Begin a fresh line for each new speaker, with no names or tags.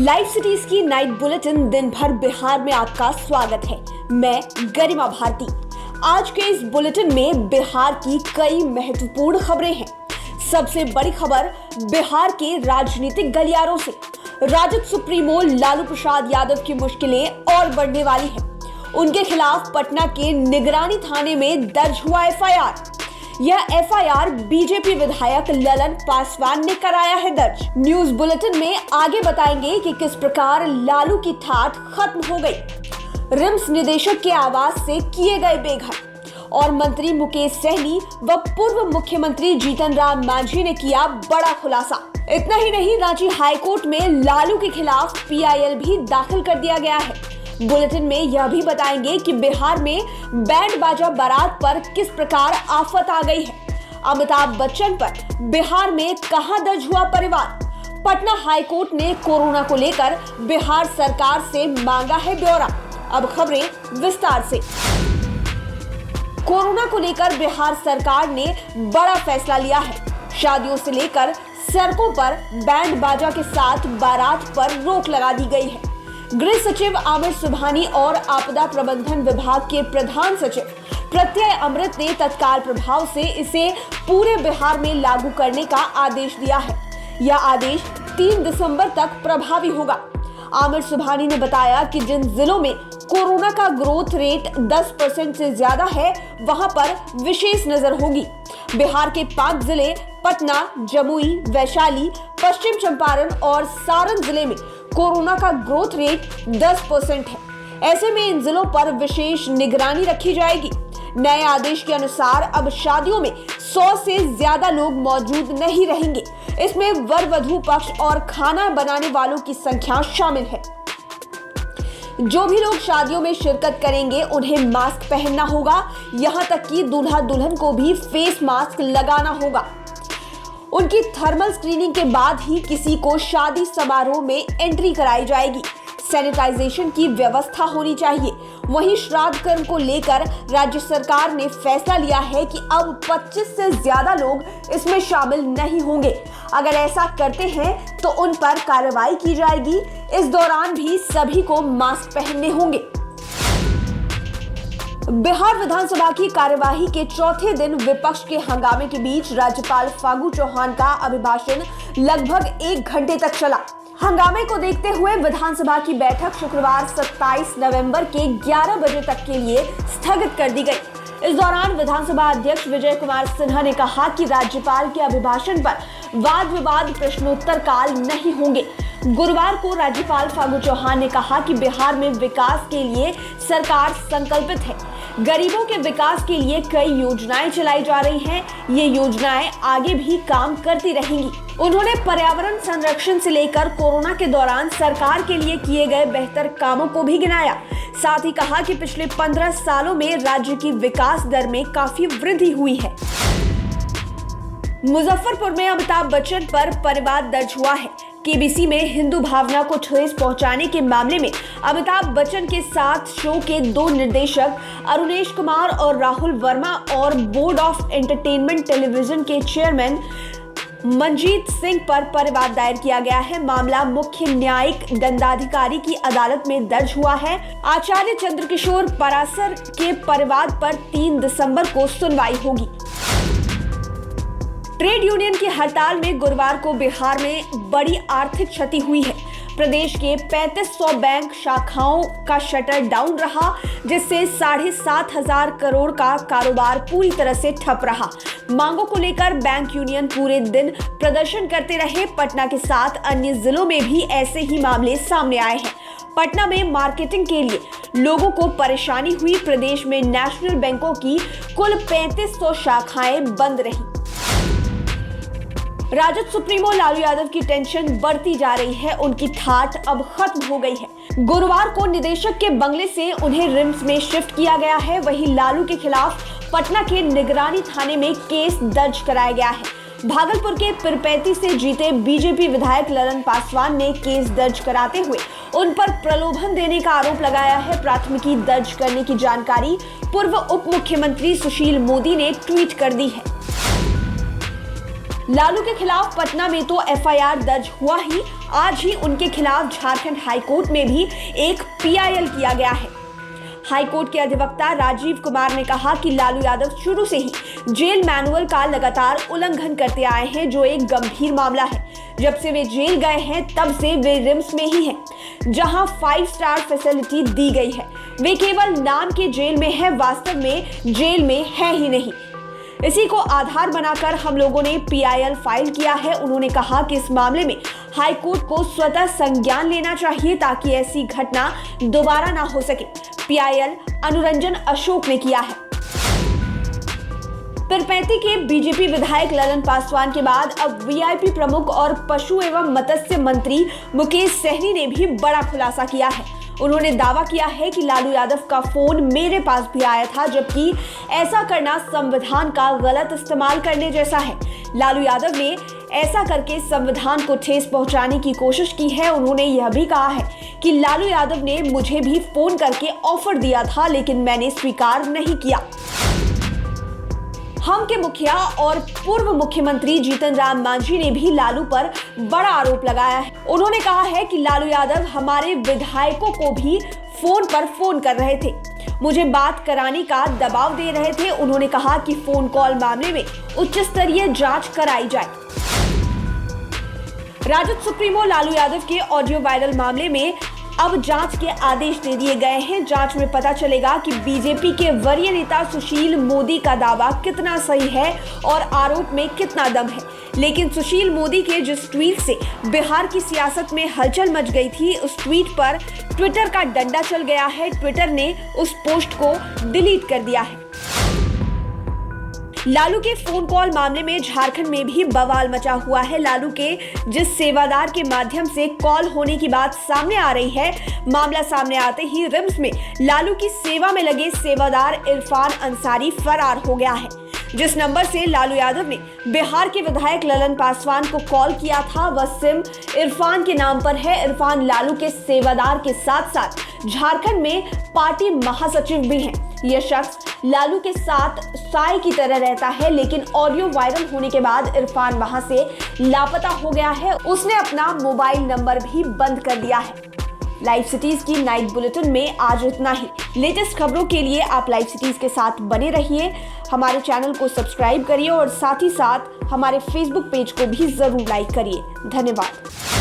Live cities की night bulletin दिन भर बिहार में आपका स्वागत है। मैं गरिमा भारती। आज के इस बुलेटिन में बिहार की कई महत्वपूर्ण खबरें हैं। सबसे बड़ी खबर बिहार के राजनीतिक गलियारों से। राजद सुप्रीमो लालू प्रसाद यादव की मुश्किलें और बढ़ने वाली हैं। उनके खिलाफ पटना के निगरानी थाने में दर्ज हुआ एफआईआर। यह एफआईआर बीजेपी विधायक ललन पासवान ने कराया है दर्ज। न्यूज बुलेटिन में आगे बताएंगे कि किस प्रकार लालू की ठाठ खत्म हो गई। रिम्स निदेशक के आवास से किए गए बेघर और मंत्री मुकेश सहनी व पूर्व मुख्यमंत्री जीतन राम मांझी ने किया बड़ा खुलासा। इतना ही नहीं, रांची हाईकोर्ट में लालू के खिलाफ पीआईएल भी दाखिल कर दिया गया है। बुलेटिन में यह भी बताएंगे कि बिहार में बैंड बाजा बारात पर किस प्रकार आफत आ गई है। अमिताभ बच्चन पर बिहार में कहां दर्ज हुआ परिवार। पटना हाईकोर्ट ने कोरोना को लेकर बिहार सरकार से मांगा है ब्यौरा। अब खबरें विस्तार से। कोरोना को लेकर बिहार सरकार ने बड़ा फैसला लिया है। शादियों से लेकर सड़कों पर बैंड बाजा के साथ बारात पर रोक लगा दी गई है। गृह सचिव आमिर सुबहानी और आपदा प्रबंधन विभाग के प्रधान सचिव प्रत्यय अमृत ने तत्काल प्रभाव से इसे पूरे बिहार में लागू करने का आदेश दिया है। यह आदेश 3 दिसंबर तक प्रभावी होगा। आमिर सुबहानी ने बताया कि जिन जिलों में कोरोना का ग्रोथ रेट 10% से ज्यादा है, वहां पर विशेष नजर होगी। बिहार के 5 जिले पटना, जमुई, वैशाली, पश्चिम चंपारण और सारण जिले में कोरोना का ग्रोथ रेट 10% है। ऐसे में इन जिलों पर विशेष निगरानी रखी जाएगी। नए आदेश के अनुसार अब शादियों में 100 से ज्यादा लोग मौजूद नहीं रहेंगे। इसमें वर वधू पक्ष और खाना बनाने वालों की संख्या शामिल है। जो भी लोग शादियों में शिरकत करेंगे उन्हें मास्क पहनना होगा। यहाँ तक कि दूल्हा दुल्हन को भी फेस मास्क लगाना होगा। उनकी थर्मल स्क्रीनिंग के बाद ही किसी को शादी समारोह में एंट्री कराई जाएगी। सैनिटाइजेशन की व्यवस्था होनी चाहिए। वहीं श्राद्ध कर्म को लेकर राज्य सरकार ने फैसला लिया है कि अब 25 से ज्यादा लोग इसमें शामिल नहीं होंगे। अगर ऐसा करते हैं तो उन पर कार्रवाई की जाएगी। इस दौरान भी सभी को मास्क पहनने होंगे। बिहार विधानसभा की कार्यवाही के चौथे दिन विपक्ष के हंगामे के बीच राज्यपाल फागू चौहान का अभिभाषण लगभग 1 घंटे तक चला। हंगामे को देखते हुए विधानसभा की बैठक शुक्रवार 27 नवंबर के 11 बजे तक के लिए स्थगित कर दी गई। इस दौरान विधानसभा अध्यक्ष विजय कुमार सिन्हा ने कहा कि राज्यपाल के अभिभाषण पर वाद विवाद प्रश्नोत्तर काल नहीं होंगे। गुरुवार को राज्यपाल फागू चौहान ने कहा कि बिहार में विकास के लिए सरकार संकल्पित है। गरीबों के विकास के लिए कई योजनाएं चलाई जा रही हैं। ये योजनाएं आगे भी काम करती रहेंगी। उन्होंने पर्यावरण संरक्षण से लेकर कोरोना के दौरान सरकार के लिए किए गए बेहतर कामों को भी गिनाया। साथ ही कहा कि पिछले 15 सालों में राज्य की विकास दर में काफी वृद्धि हुई है। मुजफ्फरपुर में अमिताभ बच्चन पर परिवाद दर्ज हुआ है। केबीसी में हिंदू भावना को ठेस पहुंचाने के मामले में अमिताभ बच्चन के साथ शो के 2 निर्देशक अरुणेश कुमार और राहुल वर्मा और बोर्ड ऑफ एंटरटेनमेंट टेलीविजन के चेयरमैन मंजीत सिंह पर परिवाद दायर किया गया है। मामला मुख्य न्यायिक दंडाधिकारी की अदालत में दर्ज हुआ है। आचार्य चंद्रकिशोर परासर के परिवाद पर 3 दिसंबर को सुनवाई होगी। ट्रेड यूनियन की हड़ताल में गुरुवार को बिहार में बड़ी आर्थिक क्षति हुई है। प्रदेश के 3500 बैंक शाखाओं का शटर डाउन रहा, जिससे 7,500 करोड़ का कारोबार पूरी तरह से ठप रहा। मांगों को लेकर बैंक यूनियन पूरे दिन प्रदर्शन करते रहे। पटना के साथ अन्य जिलों में भी ऐसे ही मामले सामने आए हैं। पटना में मार्केटिंग के लिए लोगों को परेशानी हुई। प्रदेश में नेशनल बैंकों की कुल 3500 शाखाएं बंद रही। राजद सुप्रीमो लालू यादव की टेंशन बढ़ती जा रही है। उनकी ठाठ अब खत्म हो गई है। गुरुवार को निदेशक के बंगले से उन्हें रिम्स में शिफ्ट किया गया है। वहीं लालू के खिलाफ पटना के निगरानी थाने में केस दर्ज कराया गया है। भागलपुर के पिरपैती से जीते बीजेपी विधायक ललन पासवान ने केस दर्ज कराते हुए उन पर प्रलोभन देने का आरोप लगाया है। प्राथमिकी दर्ज करने की जानकारी पूर्व उप मुख्यमंत्री सुशील मोदी ने ट्वीट कर दी है। लालू के खिलाफ पटना में तो एफआईआर दर्ज हुआ ही, आज ही उनके खिलाफ झारखंड हाईकोर्ट में भी एक PIL किया गया है। हाईकोर्ट के अधिवक्ता राजीव कुमार ने कहा कि लालू यादव शुरू से ही जेल मैनुअल का लगातार उल्लंघन करते आए हैं, जो एक गंभीर मामला है। जब से वे जेल गए हैं तब से वे रिम्स में ही हैं, जहां 5 स्टार फैसिलिटी दी गई है। वे केवल नाम के जेल में है, वास्तव में जेल में है ही नहीं। इसी को आधार बनाकर हम लोगों ने PIL फाइल किया है। उन्होंने कहा कि इस मामले में हाईकोर्ट को स्वतः संज्ञान लेना चाहिए ताकि ऐसी घटना दोबारा ना हो सके। PIL अनुरंजन अशोक ने किया है। पीरपैंती के बीजेपी विधायक ललन पासवान के बाद अब VIP प्रमुख और पशु एवं मत्स्य मंत्री मुकेश सहनी ने भी बड़ा खुलासा किया है। उन्होंने दावा किया है कि लालू यादव का फोन मेरे पास भी आया था, जबकि ऐसा करना संविधान का गलत इस्तेमाल करने जैसा है। लालू यादव ने ऐसा करके संविधान को ठेस पहुंचाने की कोशिश की है। उन्होंने यह भी कहा है कि लालू यादव ने मुझे भी फोन करके ऑफर दिया था, लेकिन मैंने स्वीकार नहीं किया। हम के मुखिया और पूर्व मुख्यमंत्री जीतन राम मांझी ने भी लालू पर बड़ा आरोप लगाया है। उन्होंने कहा है कि लालू यादव हमारे विधायकों को भी फोन पर फोन कर रहे थे, मुझे बात कराने का दबाव दे रहे थे। उन्होंने कहा कि फोन कॉल मामले में उच्च स्तरीय जांच कराई जाए। राजद सुप्रीमो लालू यादव के ऑडियो वायरल मामले में अब जांच के आदेश दे दिए गए हैं। जांच में पता चलेगा कि बीजेपी के वरीय नेता सुशील मोदी का दावा कितना सही है और आरोप में कितना दम है। लेकिन सुशील मोदी के जिस ट्वीट से बिहार की सियासत में हलचल मच गई थी, उस ट्वीट पर ट्विटर का डंडा चल गया है। ट्विटर ने उस पोस्ट को डिलीट कर दिया है। लालू के फोन कॉल मामले में झारखंड में भी बवाल मचा हुआ है। लालू के जिस सेवादार के माध्यम से कॉल होने की बात सामने आ रही है, मामला सामने आते ही रिम्स में लालू की सेवा में लगे सेवादार इरफान अंसारी फरार हो गया है। जिस नंबर से लालू यादव ने बिहार के विधायक ललन पासवान को कॉल किया था, वह सिम इरफान के नाम पर है। इरफान लालू के सेवादार के साथ साथ झारखंड में पार्टी महासचिव भी हैं। यह शख्स लालू के साथ साई की तरह रहता है, लेकिन ऑडियो वायरल होने के बाद इरफान वहां से लापता हो गया है। उसने अपना मोबाइल नंबर भी बंद कर दिया है। लाइव सिटीज की नाइट बुलेटिन में आज इतना ही। लेटेस्ट खबरों के लिए आप लाइव सिटीज के साथ बने रहिए। हमारे चैनल को सब्सक्राइब करिए और साथ ही साथ हमारे फेसबुक पेज को भी जरूर लाइक करिए। धन्यवाद।